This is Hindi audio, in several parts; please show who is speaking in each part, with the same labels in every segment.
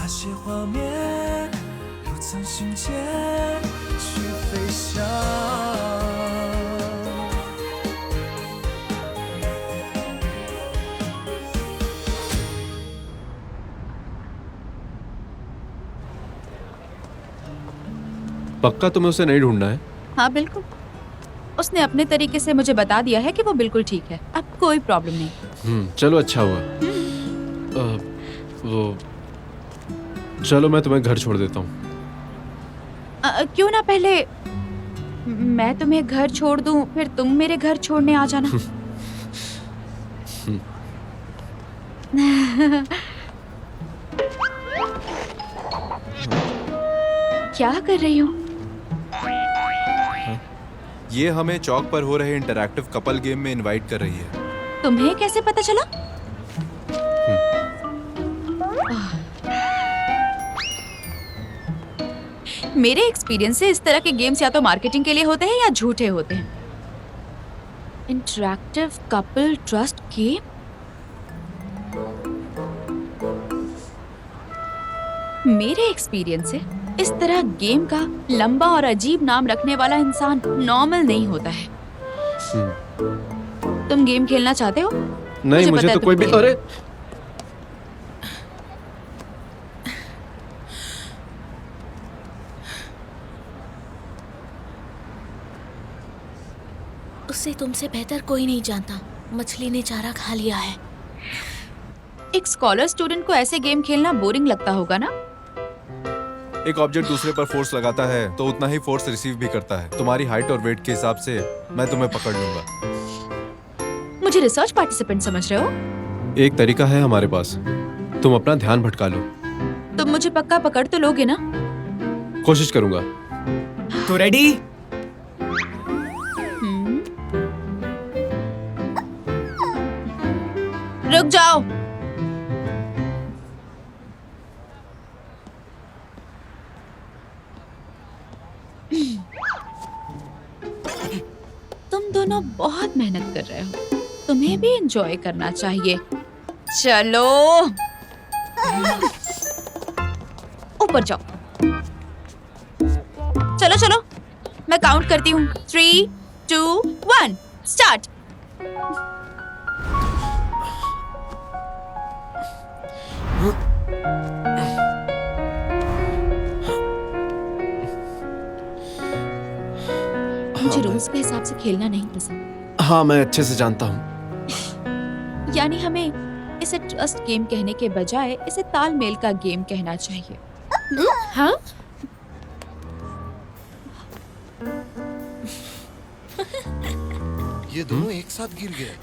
Speaker 1: 些画面不曾寻见，去飞翔。
Speaker 2: पक्का तुम्हें उसे नहीं ढूंढना है?
Speaker 3: हाँ बिल्कुल, उसने अपने तरीके से मुझे बता दिया है कि वो बिल्कुल ठीक है, अब कोई प्रॉब्लम नहीं।
Speaker 2: चलो अच्छा हुआ। वो चलो मैं तुम्हें घर छोड़ देता हूँ।
Speaker 3: क्यों ना पहले मैं तुम्हें घर छोड़ दूं, फिर तुम मेरे घर छोड़ने आ जाना। क्या कर रही हूँ?
Speaker 4: ये हमें चौक पर हो रहे इंटरैक्टिव कपल गेम में इनवाइट कर रही है।
Speaker 3: तुम्हें कैसे पता चला? मेरे एक्सपीरियंस से इस तरह के गेम्स या तो मार्केटिंग के लिए होते हैं या झूठे होते हैं। Interactive couple trust game? मेरे एक्सपीरियंस से इस तरह गेम का लंबा और अजीब नाम रखने वाला इंसान नॉर्मल नहीं होता है। तुम गेम खेलना चाहते हो?
Speaker 2: नहीं, मुझे तो कोई भी। अरे
Speaker 5: उसे तुमसे बेहतर कोई नहीं जानता। मछली ने चारा खा लिया है।
Speaker 3: एक स्कॉलर स्टूडेंट को ऐसे गेम खेलना बोरिंग लगता होगा ना?
Speaker 4: एक ऑब्जेक्ट दूसरे पर फोर्स लगाता है तो उतना ही फोर्स रिसीव भी करता है। तुम्हारी हाइट और वेट के हिसाब से मैं तुम्हें पकड़ लूंगा।
Speaker 3: मुझे रिसर्च पार्टिसिपेंट समझ रहे हो?
Speaker 2: एक तरीका है हमारे पास, तुम अपना ध्यान भटका लो।
Speaker 3: तुम मुझे पक्का पकड़ तो लोगे ना?
Speaker 2: कोशिश करूंगा।
Speaker 1: तो रेडी?
Speaker 3: रुक जाओ। तुम दोनों बहुत मेहनत कर रहे हो, तुम्हें भी एंजॉय करना चाहिए। चलो ऊपर जाओ। चलो चलो, मैं काउंट करती हूँ। 3, 2, 1 स्टार्ट। मुझे रूल्स के हिसाब से खेलना नहीं पसंद।
Speaker 2: हाँ, मैं अच्छे से जानता हूँ।
Speaker 3: यानी हमें इसे ट्रस्ट गेम कहने के बजाय इसे तालमेल का गेम कहना चाहिए। हाँ?
Speaker 6: ये दोनों एक साथ गिर गए।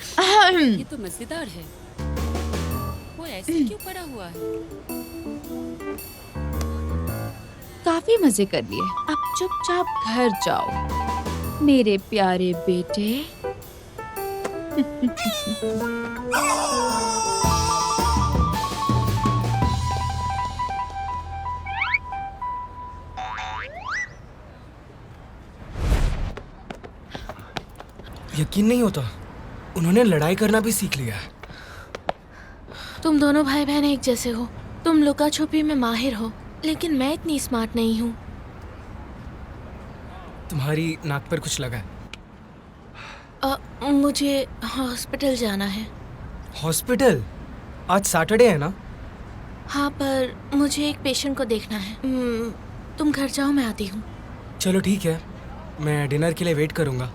Speaker 7: ये तो मजेदार है। वो ऐसे क्यों पड़ा हुआ है?
Speaker 3: काफी मजे कर लिए, अब चुपचाप घर जाओ मेरे प्यारे बेटे।
Speaker 1: यकीन नहीं होता, उन्होंने लड़ाई करना भी सीख लिया है।
Speaker 5: तुम दोनों भाई बहन एक जैसे हो। तुम लुका छुपी में माहिर हो, लेकिन मैं इतनी स्मार्ट नहीं हूँ।
Speaker 1: तुम्हारी नाक पर कुछ लगा है?
Speaker 5: मुझे हॉस्पिटल जाना है।
Speaker 1: हॉस्पिटल? आज सैटरडे है ना?
Speaker 5: हाँ, पर मुझे एक पेशेंट को देखना है। तुम घर जाओ, मैं आती हूँ।
Speaker 1: चलो ठीक है, मैं डिनर के लिए वेट करूँगा।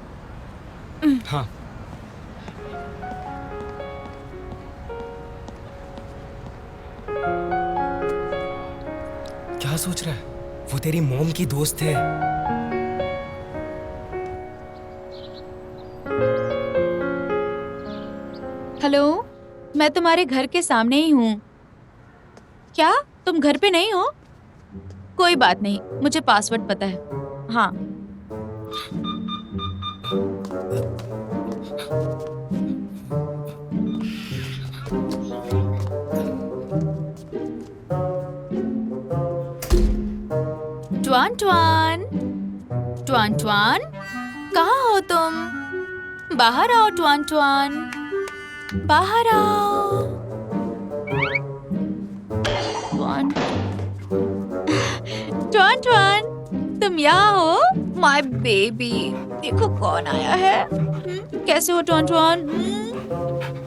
Speaker 1: हाँ। क्या सोच रहा है? वो तेरी मॉम की दोस्त है।
Speaker 3: हेलो, मैं तुम्हारे घर के सामने ही हूँ। क्या तुम घर पे नहीं हो? कोई बात नहीं, मुझे पासवर्ड पता है। हाँ। ट्वान ट्वान, ट्वान ट्वान, कहाँ हो तुम? बाहर आओ ट्वान ट्वान, बाहर आओ। ट्वान म्याओ माय बेबी। देखो कौन आया है। कैसे हो टॉन टॉन?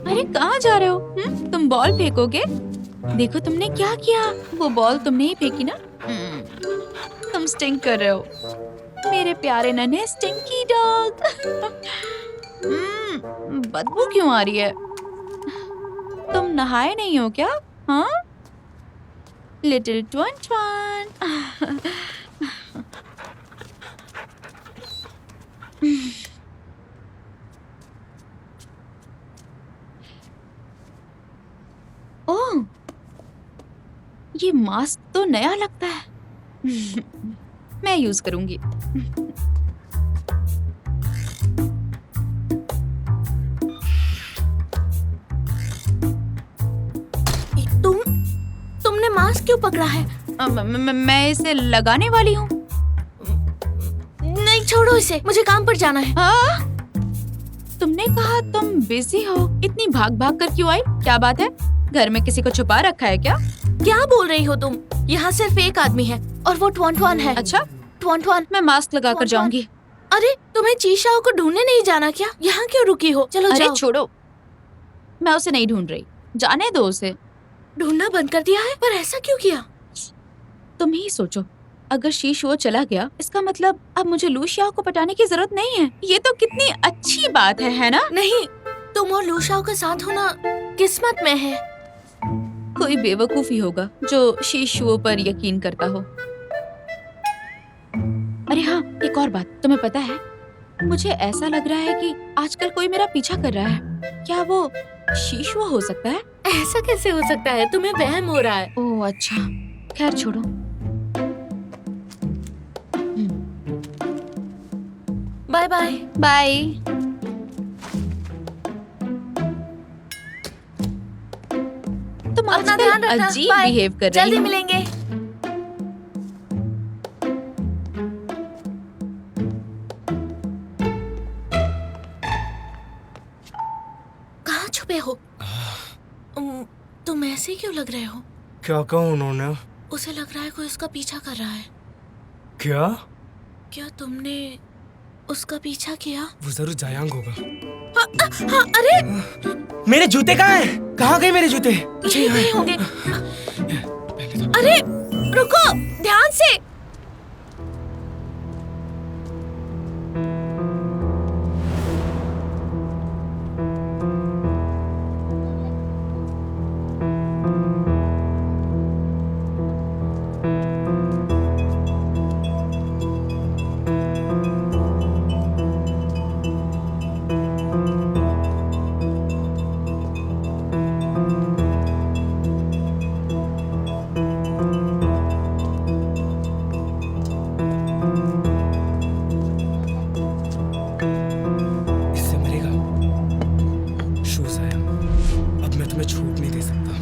Speaker 3: अरे कहाँ जा रहे हो? तुम बॉल फेंकोगे? देखो तुमने क्या किया। वो बॉल तुमने ही फेंकी ना। तुम स्टिंक कर रहे हो मेरे प्यारे नन्हे स्टिंकी डॉग। बदबू क्यों आ रही है? तुम नहाए नहीं हो क्या? हाँ लिटिल ट्वन ट्वन। ओह ये मास्क तो नया लगता है। मैं यूज करूंगी।
Speaker 5: तुमने मास्क क्यों पकड़ा है?
Speaker 3: मैं इसे लगाने वाली हूँ।
Speaker 5: नहीं छोड़ो इसे, मुझे काम पर जाना है।
Speaker 3: हाँ? तुमने कहा तुम बिजी हो, इतनी भाग भाग कर क्यों आई? क्या बात है? घर में किसी को छुपा रखा है क्या?
Speaker 5: क्या बोल रही हो तुम? यहाँ सिर्फ एक आदमी है और वो ट्वन ट्वन है।
Speaker 3: अच्छा
Speaker 5: ट्वन ट्वन।
Speaker 3: मैं मास्क लगा कर जाऊंगी।
Speaker 5: अरे तुम्हें चीशाओ को ढूंढने नहीं जाना क्या? यहाँ क्यों रुकी हो? चलो
Speaker 3: अरे
Speaker 5: जाओ।
Speaker 3: छोड़ो, मैं उसे नहीं ढूंढ रही, जाने दो उसे।
Speaker 5: ढूंढना बंद कर दिया है? पर ऐसा क्यों किया?
Speaker 3: तुम ही सोचो, अगर शीश वो चला गया इसका मतलब अब मुझे लूशिया को पटाने की जरूरत नहीं है। ये तो कितनी अच्छी बात है ना?
Speaker 5: नहीं, तुम और लूशाओ के साथ होना किस्मत में है।
Speaker 3: कोई बेवकूफी होगा जो शीशुओं पर यकीन करता हो। अरे हाँ, एक और बात, तुम्हें पता है मुझे ऐसा लग रहा है कि आजकल कोई मेरा पीछा कर रहा है। क्या वो शीशुआ हो सकता है?
Speaker 5: ऐसा कैसे हो सकता है? तुम्हें वहम हो रहा है।
Speaker 3: ओह अच्छा, खैर छोड़ो।
Speaker 5: Bye bye.
Speaker 3: बाय। तुम
Speaker 5: अपना
Speaker 3: आजकल
Speaker 5: ध्यान रखना।
Speaker 3: अजीब
Speaker 5: बाय।
Speaker 3: बिहेव कर रही
Speaker 5: जल्दी
Speaker 3: हो।
Speaker 5: मिलेंगे। कहाँ छुपे हो? तुम ऐसे क्यों लग रहे हो?
Speaker 1: क्या कहा उन्होंने?
Speaker 5: उसे लग रहा है कोई उसका पीछा कर रहा है।
Speaker 1: क्या?
Speaker 5: क्या तुमने उसका पीछा किया?
Speaker 1: वो जरूर जायांग होगा।
Speaker 5: हाँ, अरे
Speaker 1: मेरे जूते कहाँ हैं? कहाँ गए मेरे जूते?
Speaker 5: यही नहीं होंगे। अरे रुको, ध्यान से।
Speaker 1: इससे मरेगा। शूज आया। अब मैं तुम्हें छूट नहीं दे सकता।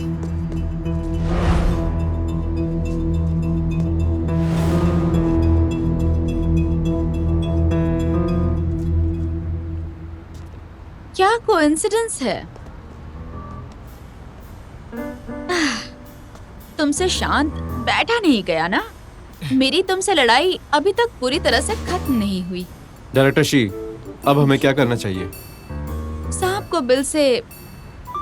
Speaker 3: क्या कोइंसिडेंस है? तुमसे शांत बैठा नहीं गया ना? मेरी तुमसे लड़ाई अभी तक पूरी तरह से खत्म नहीं हुई।
Speaker 2: डायरेक्टर शी, अब हमें क्या करना चाहिए?
Speaker 3: सांप को बिल से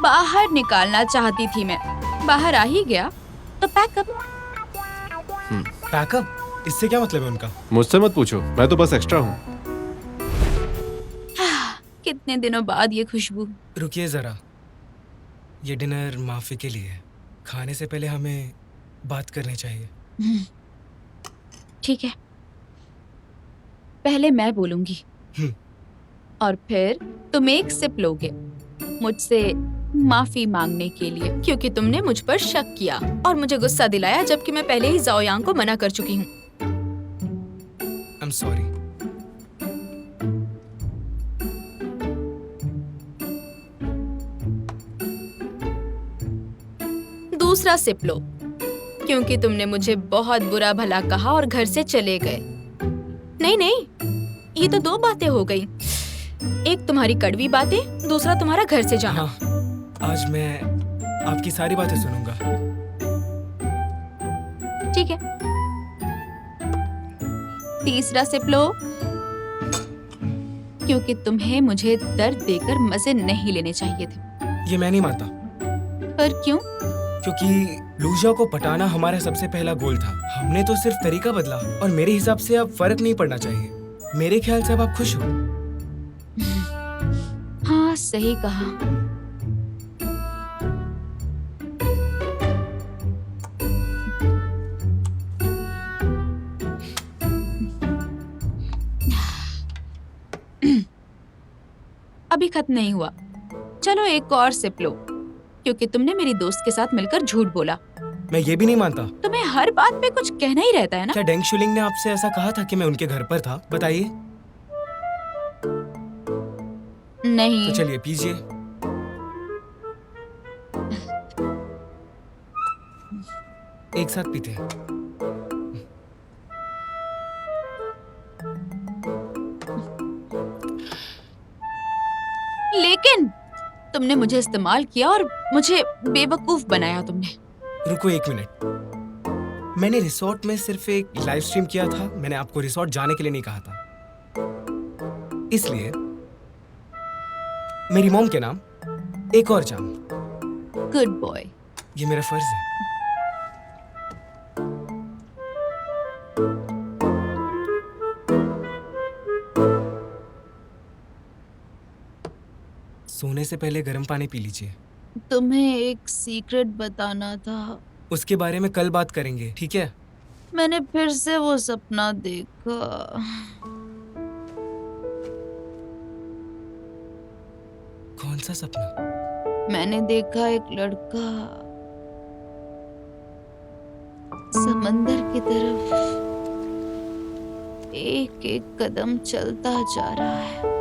Speaker 3: बाहर निकालना चाहती थी मैं, बाहर आ ही गया तो पैकअप।
Speaker 1: पैकअप? इससे क्या मतलब है उनका?
Speaker 2: मुझसे मत पूछो, मैं तो बस एक्स्ट्रा हूँ।
Speaker 3: कितने दिनों बाद ये खुशबू।
Speaker 1: रुकिए जरा, ये डिनर माफी के लिए है। खाने से पहले हमें बात करनी चाहिए।
Speaker 3: ठीक है, पहले मैं बोलूंगी और फिर तुम एक सिप लोगे मुझसे माफी मांगने के लिए, क्योंकि तुमने मुझ पर शक किया और मुझे गुस्सा दिलाया जबकि मैं पहले ही ज़ाओयांग को मना कर चुकी हूँ।
Speaker 1: I am sorry.
Speaker 3: दूसरा सिप लो, क्योंकि तुमने मुझे बहुत बुरा भला कहा और घर से चले गए। नहीं नहीं, ये तो दो बातें हो गई। एक तुम्हारी कड़वी बातें, दूसरा तुम्हारा घर से जाना।
Speaker 1: हाँ, आज मैं आपकी सारी बातें सुनूंगा।
Speaker 3: ठीक है, तीसरा सिप लो, क्योंकि तुम्हें मुझे दर्द देकर मजे नहीं लेने चाहिए थे।
Speaker 1: ये मैं नहीं मानता,
Speaker 3: पर क्यों?
Speaker 1: क्योंकि लूजा को पटाना हमारा सबसे पहला गोल था। हमने तो सिर्फ तरीका बदला और मेरे हिसाब से अब फर्क नहीं पड़ना चाहिए। मेरे ख्याल से अब आप खुश हो।
Speaker 3: हाँ, सही कहा। अभी खत्म नहीं हुआ। चलो एक और सिप लो, क्योंकि तुमने मेरी दोस्त के साथ मिलकर झूठ बोला।
Speaker 1: मैं ये भी नहीं मानता।
Speaker 3: तुम्हें हर बात पे कुछ कहना ही रहता है ना?
Speaker 1: क्या डेंग शुलिंग ने आपसे ऐसा कहा था कि मैं उनके घर पर था? बताइए।
Speaker 3: नहीं।
Speaker 1: तो चलिए पीजिए। एक साथ पीते हैं।
Speaker 3: लेकिन तुमने मुझे इस्तेमाल किया और मुझे बेवकूफ बनाया तुमने।
Speaker 1: रुको एक मिनट। मैंने रिसोर्ट में सिर्फ एक लाइव स्ट्रीम किया था। मैंने आपको रिसोर्ट जाने के लिए नहीं कहा था। इसलिए मेरी मॉम के नाम एक और जाम।
Speaker 3: Good boy.
Speaker 1: ये मेरा फर्ज है। सोने से पहले गर्म पानी पी लीजिए।
Speaker 3: तुम्हें एक सीक्रेट बताना था।
Speaker 1: उसके बारे में कल बात करेंगे, ठीक है?
Speaker 3: मैंने फिर से वो सपना देखा।
Speaker 1: कौन सा सपना?
Speaker 3: मैंने देखा एक लड़का समंदर की तरफ एक एक कदम चलता जा रहा है।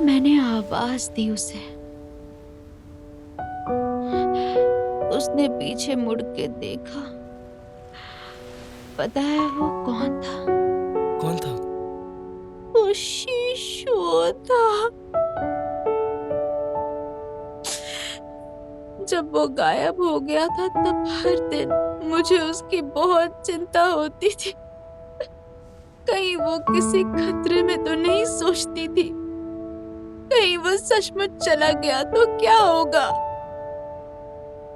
Speaker 3: मैंने आवाज दी उसे। उसने पीछे मुड़ के देखा। पता है वो कौन था?
Speaker 1: कौन था?
Speaker 3: वो शीशो था। जब वो गायब हो गया था तब हर दिन मुझे उसकी बहुत चिंता होती थी। कहीं वो किसी खतरे में तो नहीं सोचती थी। कहीं वो सचमुच चला गया तो क्या होगा?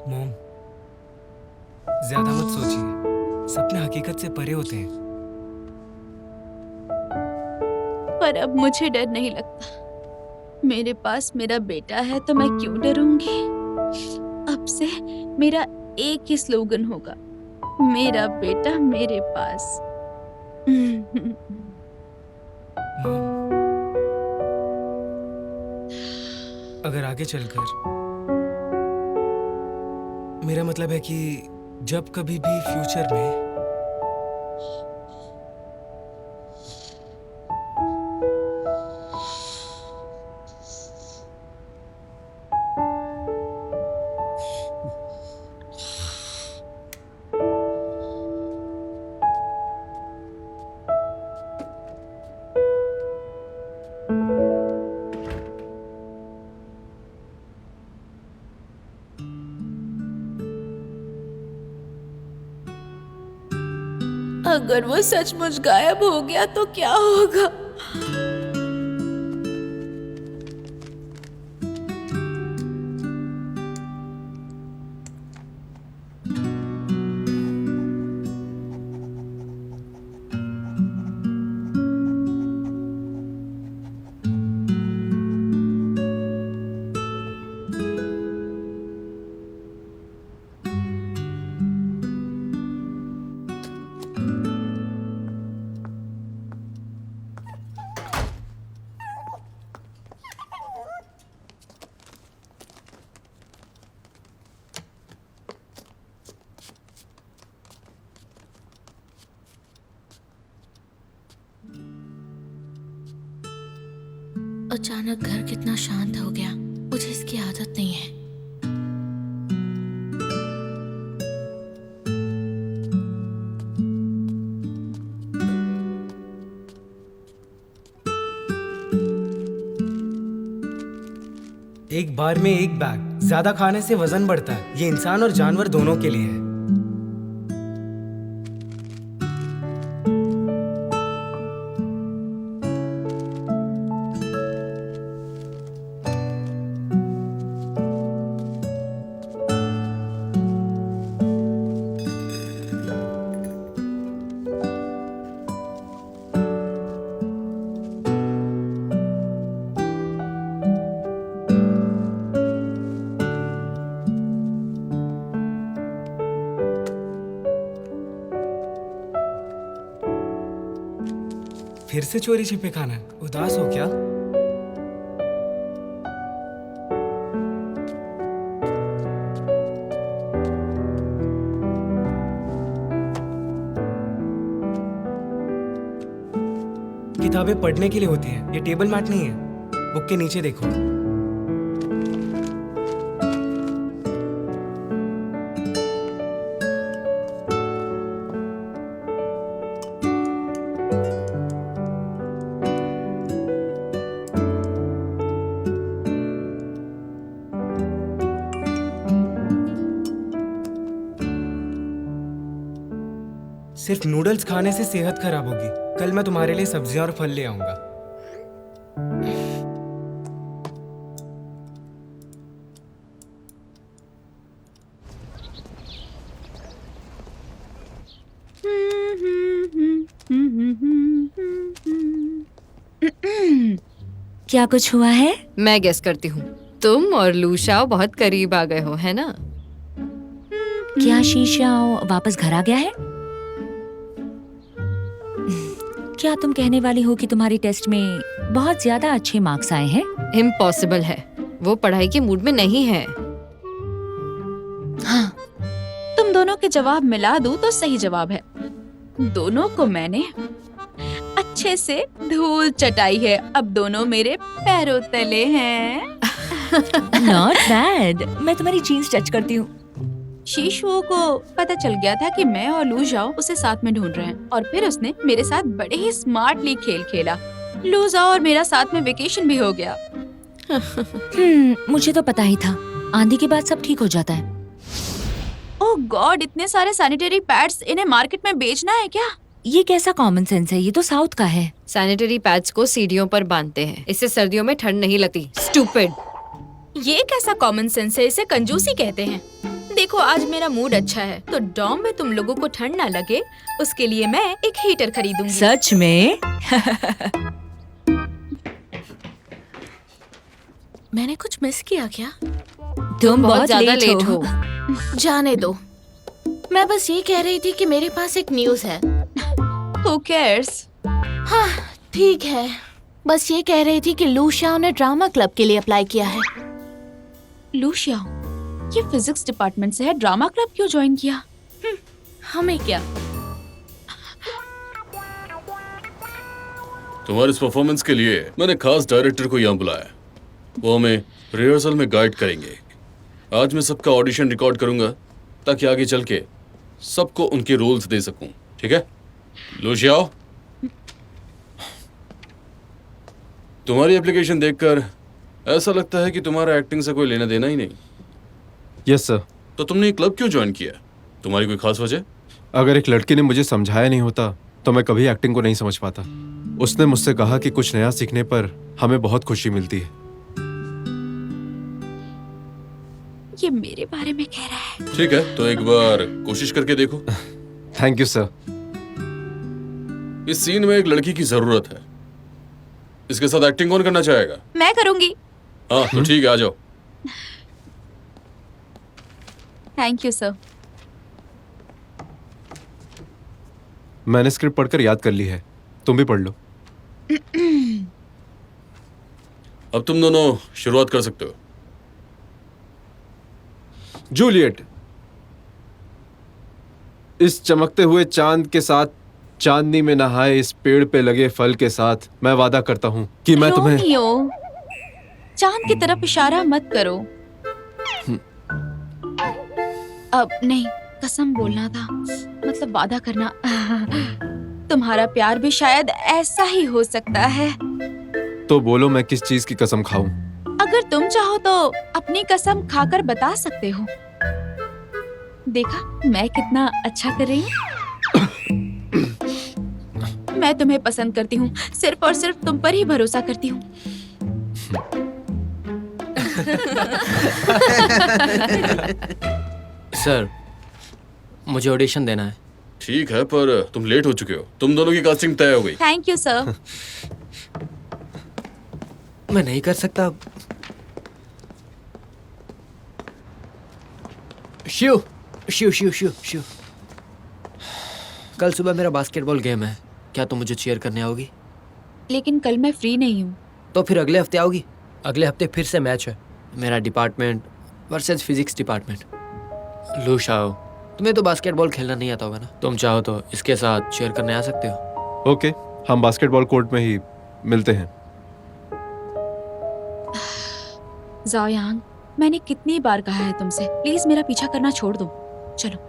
Speaker 1: मॉम, ज्यादा मत सोचिए। सपने हकीकत से परे होते हैं।
Speaker 3: पर अब मुझे डर नहीं लगता। मेरे पास मेरा बेटा है तो मैं क्यों डरूंगी? अब से मेरा एक ही स्लोगन होगा, मेरा बेटा मेरे पास।
Speaker 1: मॉम, अगर आगे चलकर, मेरा मतलब है कि जब कभी भी फ्यूचर में
Speaker 3: अगर वो सचमुच गायब हो गया तो क्या होगा?
Speaker 5: अचानक घर कितना शांत हो गया। मुझे इसकी आदत नहीं है।
Speaker 1: एक बार में एक बैग ज्यादा खाने से वजन बढ़ता है। ये इंसान और जानवर दोनों के लिए है। फिर से चोरी छिपे खाना है? उदास हो क्या? किताबें पढ़ने के लिए होती हैं, ये टेबल मैट नहीं है। बुक के नीचे देखो। सिर्फ नूडल्स खाने से सेहत खराब होगी। कल मैं तुम्हारे लिए सब्जियां और फल ले आऊंगा।
Speaker 8: क्या कुछ हुआ है?
Speaker 7: मैं गेस करती हूँ, तुम और लूशा बहुत करीब आ गए हो, है ना?
Speaker 8: क्या शीशा वापस घर आ गया है? क्या तुम कहने वाली हो कि तुम्हारी टेस्ट में बहुत ज्यादा अच्छे मार्क्स आए हैं?
Speaker 7: इम्पॉसिबल है, वो पढ़ाई के मूड में नहीं है।
Speaker 3: हाँ, तुम दोनों के जवाब मिला दूं तो सही जवाब है। दोनों को मैंने अच्छे से धूल चटाई है। अब दोनों मेरे पैरों तले हैं।
Speaker 8: Not bad. मैं तुम्हारी जीन्स टच करती हूँ।
Speaker 3: शीशुओं को पता चल गया था कि मैं और लू जाओ उसे साथ में ढूंढ रहे हैं, और फिर उसने मेरे साथ बड़े ही स्मार्टली खेल खेला। लू जाओ और मेरा साथ में वेकेशन भी हो गया।
Speaker 8: मुझे तो पता ही था। आंधी के बाद सब ठीक हो जाता है।
Speaker 3: ओह गॉड, इतने सारे सैनिटरी पैड्स, इन्हें मार्केट में बेचना है क्या?
Speaker 8: ये कैसा कॉमन सेंस है? ये तो साउथ का है।
Speaker 7: सैनिटरी पैड्स को सीढ़ियों पर बांधते हैं, इससे सर्दियों में ठंड नहीं लगती। स्टूपिड।
Speaker 3: ये कैसा कॉमन सेंस है? इसे कंजूसी कहते हैं। देखो, आज मेरा मूड अच्छा है, तो डॉम में तुम लोगों को ठंड ना लगे उसके लिए मैं एक हीटर खरीदूंगी।
Speaker 8: सच में?
Speaker 5: मैंने कुछ मिस किया क्या?
Speaker 8: तुम बहुत
Speaker 7: ज्यादा
Speaker 8: लेट हो।
Speaker 5: जाने दो। मैं बस ये कह रही थी कि मेरे पास एक न्यूज़ है।
Speaker 3: Who cares?
Speaker 5: हाँ, ठीक है। बस ये कह रही थी कि लूशिया ने ड्रामा क्लब के लिए अप्लाई किया है।
Speaker 3: लूशिया, ये फिजिक्स डिपार्टमेंट से है, ड्रामा क्लब क्यों ज्वाइन किया?
Speaker 5: हमें क्या?
Speaker 9: तुम्हारे इस परफॉर्मेंस के लिए मैंने खास डायरेक्टर को यहाँ बुलाया। वो हमें रिहर्सल में गाइड करेंगे। आज मैं सबका ऑडिशन रिकॉर्ड करूंगा ताकि आगे चल के सबको उनके रोल्स दे सकूं। ठीक है? लूशिया, तुम्हारी एप्लीकेशन देखकर ऐसा लगता है कि तुम्हारा एक्टिंग से कोई लेना देना ही नहीं।
Speaker 2: Yes sir.
Speaker 9: तो तुमने ये क्लब क्यों ज्वाइन किया? तुम्हारी कोई खास वजह?
Speaker 2: अगर एक लड़की ने मुझे समझाया नहीं होता तो मैं कभी एक्टिंग को नहीं समझ पाता। उसने मुझसे कहा कि कुछ नया सीखने पर हमें बहुत खुशी मिलती है।
Speaker 3: ये मेरे बारे में कह रहा है।
Speaker 9: ठीक है, तो एक बार कोशिश करके देखो।
Speaker 2: Thank you sir.
Speaker 9: इस सीन में एक लड़की की जरूरत है। इसके साथ एक्टिंग कौन करना चाहेगा?
Speaker 3: मैं करूंगी।
Speaker 9: हाँ तो ठीक है, आ जाओ।
Speaker 3: Thank you sir.
Speaker 2: मैंने स्क्रिप्ट पढ़कर याद कर ली है, तुम भी पढ़ लो।
Speaker 9: अब तुम दोनों शुरुआत कर सकते हो।
Speaker 2: जूलियट, इस चमकते हुए चांद के साथ, चांदनी में नहाए इस पेड़ पे लगे फल के साथ, मैं वादा करता हूँ कि मैं तुम्हें।
Speaker 3: रोमियो, चांद की तरफ इशारा मत करो। अब नहीं, कसम बोलना था, मतलब वादा करना। तुम्हारा प्यार भी शायद ऐसा ही हो सकता है।
Speaker 2: तो बोलो, मैं किस चीज की कसम खाऊं?
Speaker 3: अगर तुम चाहो तो अपनी कसम खाकर बता सकते हो। देखा मैं कितना अच्छा कर रही हूँ। मैं तुम्हें पसंद करती हूँ, सिर्फ और सिर्फ तुम पर ही भरोसा करती हूँ।
Speaker 10: सर, मुझे ऑडिशन देना है।
Speaker 9: ठीक है, पर तुम लेट हो चुके हो। तुम दोनों की कास्टिंग तय हो गई।
Speaker 3: Thank you sir.
Speaker 10: मैं नहीं कर सकता। शिव शिव शिव शिव शिव, कल सुबह मेरा बास्केटबॉल गेम है, क्या तुम मुझे चीयर करने आओगी?
Speaker 3: लेकिन कल मैं फ्री नहीं हूँ।
Speaker 10: तो फिर अगले हफ्ते आओगी? अगले हफ्ते फिर से मैच है, मेरा डिपार्टमेंट वर्सेस फिजिक्स डिपार्टमेंट। लूशाओ, तुम्हें तो बास्केटबॉल खेलना नहीं आता होगा ना? तुम चाहो तो इसके साथ शेयर करने आ सकते हो।
Speaker 2: ओके, हम बास्केटबॉल कोर्ट में ही मिलते हैं।
Speaker 3: जाओ यांग, मैंने कितनी बार कहा है तुमसे, प्लीज मेरा पीछा करना छोड़ दो। चलो।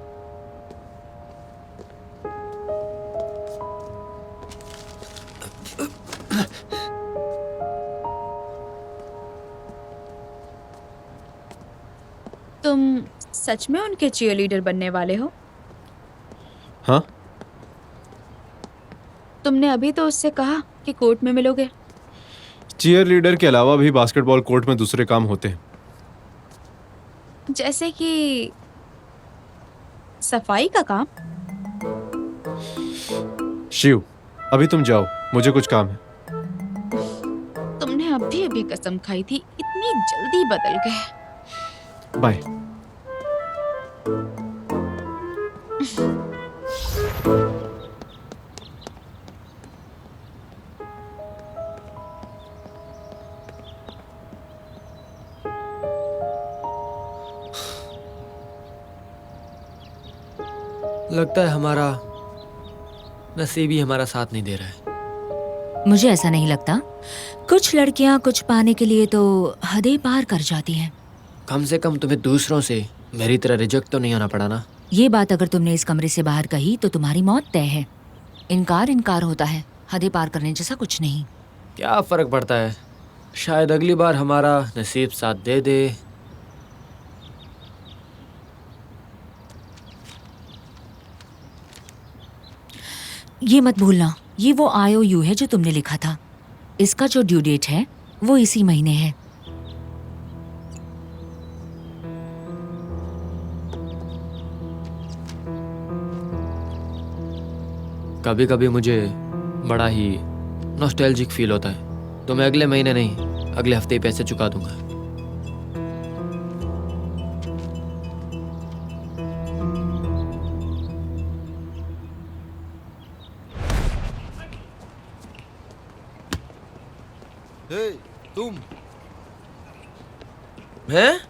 Speaker 3: तुम सच में उनके चीयरलीडर बनने वाले हो?
Speaker 2: हाँ,
Speaker 3: तुमने अभी तो उससे कहा कि कोर्ट में मिलोगे।
Speaker 2: चीयर लीडर के अलावा भी बास्केटबॉल कोर्ट में दूसरे काम होते हैं।
Speaker 3: जैसे कि सफाई का काम।
Speaker 2: शिव, अभी तुम जाओ, मुझे कुछ काम है।
Speaker 3: तुमने अभी अभी कसम खाई थी, इतनी जल्दी बदल गए।
Speaker 2: बाय।
Speaker 10: लगता है हमारा नसीब ही हमारा साथ नहीं दे रहा है।
Speaker 8: मुझे ऐसा नहीं लगता। कुछ लड़कियां कुछ पाने के लिए तो हदें पार कर जाती हैं।
Speaker 10: कम से कम तुम्हें दूसरों से मेरी तरह रिजेक्ट तो नहीं होना पड़ा ना?
Speaker 8: ये बात अगर तुमने इस कमरे से बाहर कही तो तुम्हारी मौत तय है। इनकार होता है, हदें पार करने जैसा कुछ नहीं।
Speaker 10: क्या फर्क पड़ता है, शायद अगली बार हमारा नसीब साथ दे दे।
Speaker 8: ये मत भूलना, ये वो IOU है जो तुमने लिखा था। इसका जो ड्यू डेट है वो इसी महीने है।
Speaker 10: कभी कभी मुझे बड़ा ही नॉस्टैल्जिक फील होता है। तो मैं अगले महीने नहीं, अगले हफ्ते ही पैसे चुका दूंगा।
Speaker 6: हे, तुम
Speaker 10: हैं?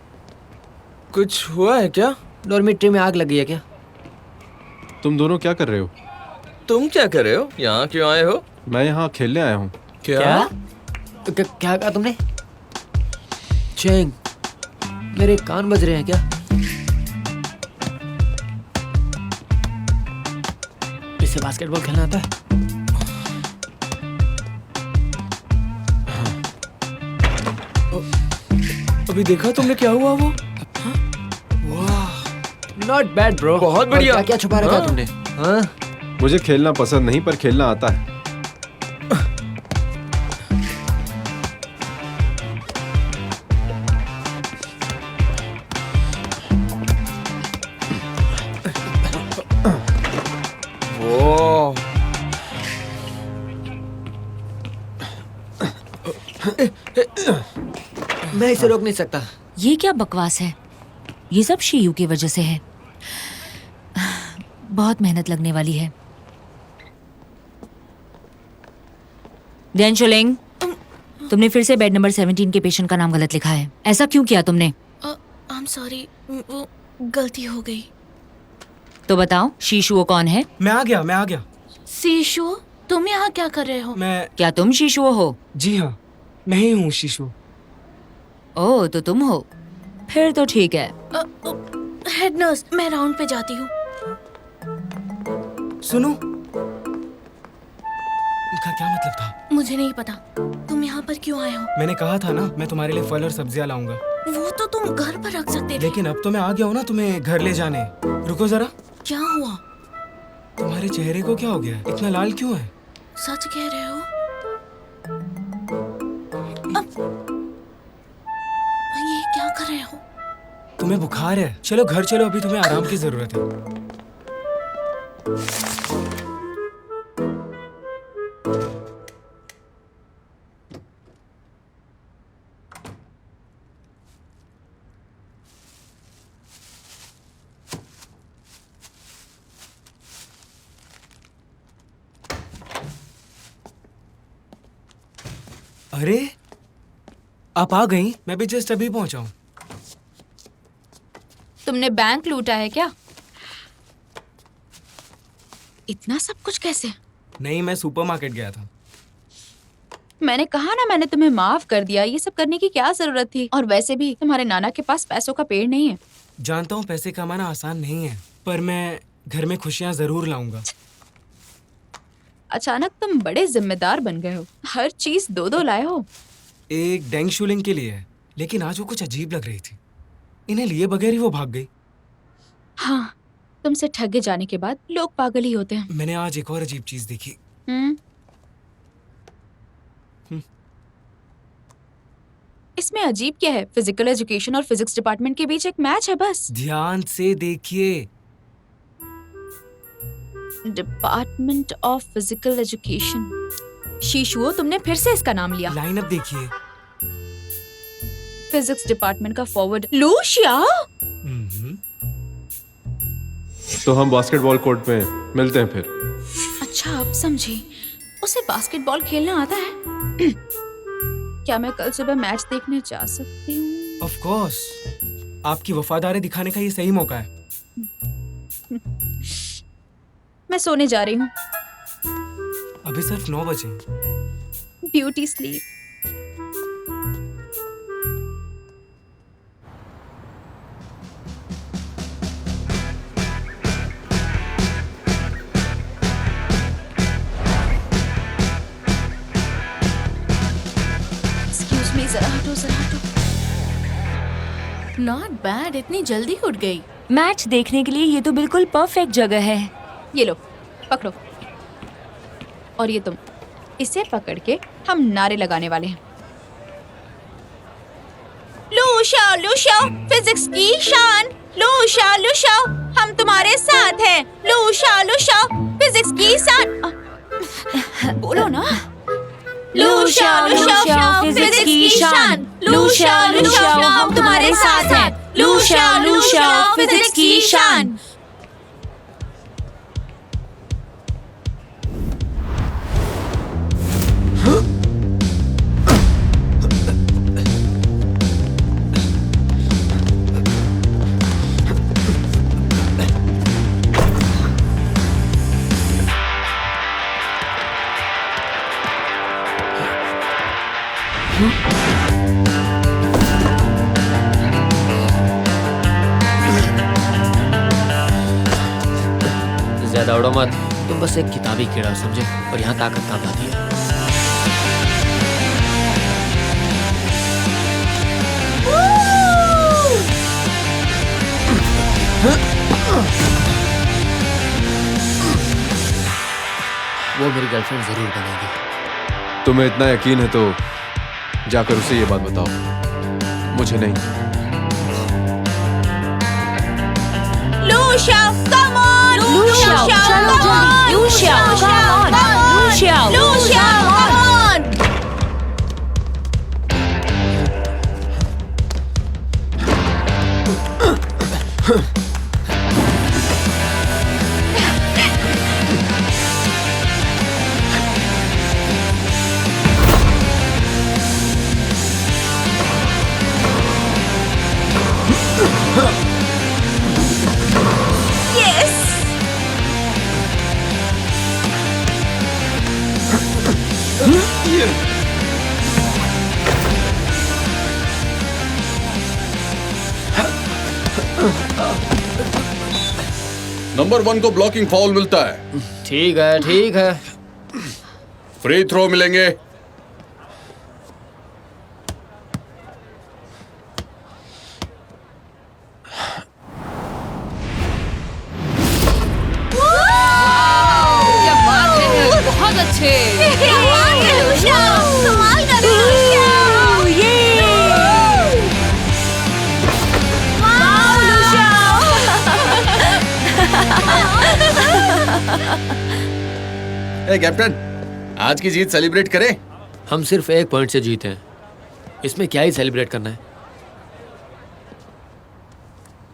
Speaker 10: कुछ हुआ है क्या? डॉर्मिट्री में आग लगी है क्या?
Speaker 2: तुम दोनों क्या कर रहे हो?
Speaker 11: तुम क्या कर रहे हो? यहाँ क्यों आए हो?
Speaker 2: मैं यहाँ खेलने आया हूँ।
Speaker 10: क्या क्या कहा तुमने? चेंग, मेरे कान बज रहे हैं क्या? इससे बास्केटबॉल खेलना आता है?
Speaker 1: अभी देखा तुमने क्या हुआ वो?
Speaker 10: Not bad bro.
Speaker 11: बहुत बढ़िया।
Speaker 10: क्या क्या छुपा रखा
Speaker 11: हाँ?
Speaker 10: तुमने? हाँ?
Speaker 2: मुझे खेलना पसंद नहीं, पर खेलना आता है।
Speaker 11: वो
Speaker 10: मैं इसे रोक नहीं सकता।
Speaker 8: ये क्या बकवास है? ये सब शीयू की वजह से है। बहुत मेहनत लगने वाली है। डेंशोलिंग, तुमने फिर से बेड नंबर 17 के पेशेंट का नाम गलत लिखा है। ऐसा क्यों किया तुमने?
Speaker 5: आई एम सॉरी, वो गलती हो गई।
Speaker 8: तो बताओ, शीशुओ कौन है?
Speaker 1: मैं आ गया।
Speaker 5: सीशु, तुम यहाँ क्या कर रहे हो?
Speaker 1: मैं
Speaker 8: क्या तुम शीशुओ हो?
Speaker 1: जी हाँ, मैं ही हूँ शीशु।
Speaker 8: ओह, तो तुम हो। फिर तो ठीक है।
Speaker 5: हेड नर्स, मैं राउंड पे जाती हूँ।
Speaker 1: सुनो, इनका क्या मतलब था?
Speaker 5: मुझे नहीं पता। तुम यहाँ पर क्यों आए हो?
Speaker 1: मैंने कहा था ना, मैं तुम्हारे लिए फल और सब्जियां लाऊंगा।
Speaker 5: वो तो तुम घर पर रख सकते थे।
Speaker 1: लेकिन अब तो मैं आ गया हूँ ना तुम्हें घर ले जाने। रुको जरा,
Speaker 5: क्या हुआ?
Speaker 1: तुम्हारे चेहरे को क्या हो गया? इतना लाल क्यों है?
Speaker 5: सच कह रहे हो? अब ये क्या कर रहे हो?
Speaker 1: तुम्हें बुखार है? चलो घर चलो, अभी तुम्हें आराम की जरूरत है। अरे आप आ गई? मैं भी जस्ट अभी पहुंचा हूँ।
Speaker 3: तुमने बैंक लूटा है क्या? इतना सब कुछ कैसे?
Speaker 1: नहीं, मैं सुपरमार्केट गया था।
Speaker 3: मैंने कहा ना, मैंने तुम्हें माफ कर दिया। ये सब करने की क्या जरूरत थी? और वैसे भी तुम्हारे नाना के पास पैसों का पेड़ नहीं है।
Speaker 1: जानता हूँ पैसे कमाना आसान नहीं है, पर मैं घर में खुशियाँ जरूर लाऊंगा।
Speaker 3: अचानक तुम बड़े जिम्मेदार बन गए हो। हर चीज दो दो लाए हो।
Speaker 1: एक डेंग शूलिंग के लिए है, लेकिन आज वो कुछ अजीब लग रही थी। इन्हें लिए बगैर ही वो भाग गई।
Speaker 3: हाँ, तुमसे ठगे जाने के बाद लोग पागल ही होते हैं।
Speaker 1: मैंने आज एक और अजीब चीज देखी।
Speaker 3: इसमें अजीब क्या है? फिजिकल एजुकेशन और फिजिक्स डिपार्टमेंट के बीच एक मैच है बस।
Speaker 1: ध्यान से देखिए।
Speaker 3: Department of physical education. शीशुओ, तुमने फिर से इसका नाम लिया।
Speaker 1: लाइनअप देखिए।
Speaker 3: फिजिक्स डिपार्टमेंट का फॉरवर्ड लूशिया।
Speaker 2: तो हम बास्केटबॉल कोर्ट में मिलते हैं फिर।
Speaker 3: अच्छा, अब समझी। उसे बास्केटबॉल खेलना आता है। क्या मैं कल सुबह मैच देखने जा सकती हूँ?
Speaker 1: Of course. आपकी वफादारी दिखाने का ये सही मौका है।
Speaker 3: मैं सोने जा रही हूँ।
Speaker 1: अभी सिर्फ 9 बजे।
Speaker 3: Beauty sleep. एक्सक्यूज मी, जरा हटो, जरा हटो।
Speaker 5: नॉट बैड, इतनी जल्दी उठ गई।
Speaker 8: मैच देखने के लिए ये तो बिल्कुल परफेक्ट जगह है।
Speaker 3: ये लो, पकड़ो। और ये तुम। इसे पकड़ के हम नारे लगाने वाले हैं। लूशा लूशा, फिजिक्स की शान। लूशा लूशा, हम तुम्हारे साथ हैं। लूशा लूशा, फिजिक्स की शान। बोलो ना। लूशा लूशा, फिजिक्स की शान। लूशा लूशा, हम तुम्हारे साथ हैं। लूशा लूशा, फिजिक्स की शान।
Speaker 10: ज्यादा उड़ो मत। तुम बस एक किताबी कीड़ा समझे, और यहाँ ताकत काम आती है। वो मेरी गर्लफ्रेंड जरूर बनेगी।
Speaker 2: तुम्हें इतना यकीन है तो जाकर उसे ये बात बताओ, मुझे नहीं।
Speaker 3: लूशा, come on!
Speaker 8: लूशा, चलो जल्दी। लूशा, come on! लूशा,
Speaker 3: लूशा, come on! Yes!
Speaker 9: Number 1 को ब्लॉकिंग फाउल मिलता है।
Speaker 10: ठीक है, ठीक है।
Speaker 9: फ्री थ्रो मिलेंगे।
Speaker 7: क्या बात है, बहुत अच्छे।
Speaker 3: लूशा, कमाल कर रही हो लूशा। वाओ लूशा।
Speaker 9: ए कैप्टन, आज की जीत सेलिब्रेट करें।
Speaker 10: हम सिर्फ 1 पॉइंट से जीते हैं, इसमें क्या ही सेलिब्रेट करना है।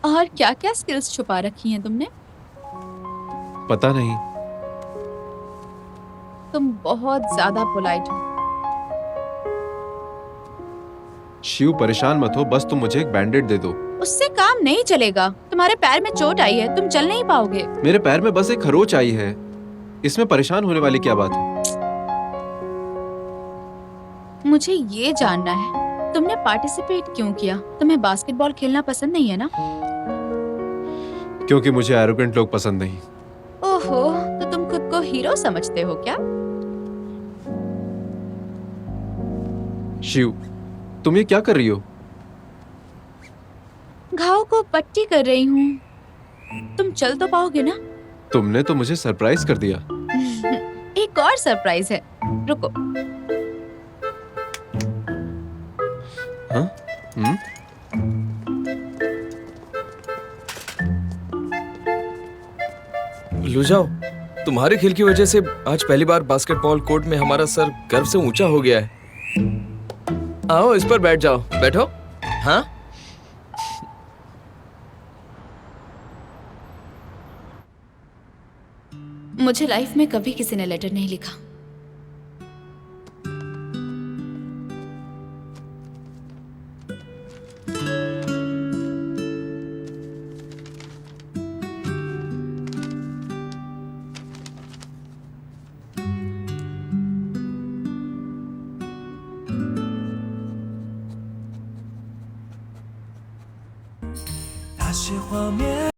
Speaker 3: और क्या क्या स्किल्स छुपा रखी हैं तुमने?
Speaker 2: पता नहीं।
Speaker 3: तुम बहुत ज्यादा पोलाइट हो।
Speaker 2: शिव परेशान मत हो, बस तुम मुझे एक बैंडेड दे दो।
Speaker 3: उससे काम नहीं चलेगा। तुम्हारे पैर में चोट आई है, तुम चल नहीं पाओगे।
Speaker 2: मेरे पैर में बस एक खरोच आई है, इसमें परेशान होने वाली क्या बात है?
Speaker 3: मुझे ये जानना है, तुमने पार्टिसिपेट क्यों किया? तुम्हें बास्केटबॉल खेलना पसंद नहीं है ना?
Speaker 2: क्योंकि मुझे एरोगेंट लोग पसंद नहीं।
Speaker 3: ओहो, तो तुम खुद को हीरो समझते हो क्या?
Speaker 2: शिव, तुम ये क्या कर रही हो?
Speaker 3: घाव को पट्टी कर रही हूँ। तुम चल तो पाओगे ना?
Speaker 2: तुमने तो मुझे सरप्राइज कर दिया।
Speaker 3: एक और सरप्राइज है, रुको।
Speaker 2: हाँ?
Speaker 11: लुजाओ, तुम्हारे खेल की वजह से आज पहली बार बास्केटबॉल कोर्ट में हमारा सर गर्व से ऊंचा हो गया है। आओ इस पर बैठ जाओ, बैठो। हाँ,
Speaker 3: मुझे लाइफ में कभी किसी ने लेटर नहीं लिखा।